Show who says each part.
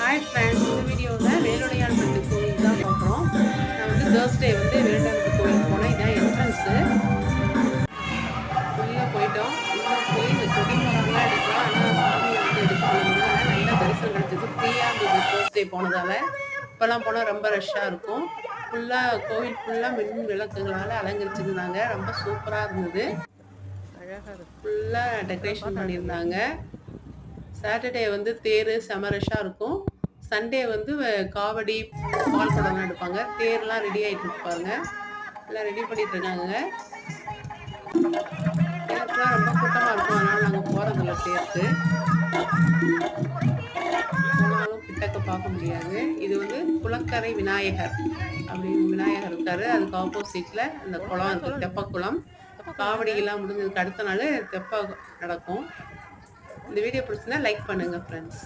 Speaker 1: Hi friends, இந்த வீடியோவில் வேலுடையான்பட்டு கோயில் தான் பார்க்குறோம். நான் வந்து தேர்ஸ்டே வந்து வேலுடையான்பட்டு கோயிலுக்கு போனேன். இதான் என்ட்ரன்ஸு. உள்ளே போயிட்டோம். உள்ளே போய் இந்த கொடி மரம்லாம் எடுக்கலாம். ஆனால் சாமி வந்து எடுக்க முடியல. நல்லா தரிசனம் கிடைச்சது. ஃப்ரீயாக இருந்தது தேர்ஸ்டே போனதால். இப்போல்லாம் போனால் ரொம்ப ரஷ்ஷாக இருக்கும். ஃபுல்லாக கோவில் ஃபுல்லாக மின் விளக்குகளால் அலங்கரிச்சிருந்தாங்க. ரொம்ப சூப்பராக இருந்தது. ஃபுல்லாக டெக்கரேஷன் பண்ணியிருந்தாங்க. சாட்டர்டே வந்து தேர் செம ரஷ்ஷாக இருக்கும். சண்டே வந்து காவடி பால் குடம்லாம் எடுப்பாங்க. தேர்லாம் ரெடி ஆகிட்டு இருப்பாங்க. எல்லாம் ரெடி பண்ணிட்டு இருக்காங்க. தேர்க்குலாம் ரொம்ப கூட்டமாக இருக்கும். அதனால் நாங்கள் போகிறதில்ல தேர்க்கு. போனாலும் கிட்டக்க பார்க்க முடியாது. இது வந்து குளக்கரை விநாயகர் அப்படின்னு விநாயகர் இருக்காரு. அதுக்கு ஆப்போசிட்டில் இந்த குளம் இருக்குது, தெப்பக்குளம். காவடியெல்லாம் முடிஞ்சதுக்கு அடுத்த நாள் தெப்ப நடக்கும். இந்த வீடியோ பிடிச்சிருந்தா லைக் பண்ணுங்கள் ஃப்ரெண்ட்ஸ்.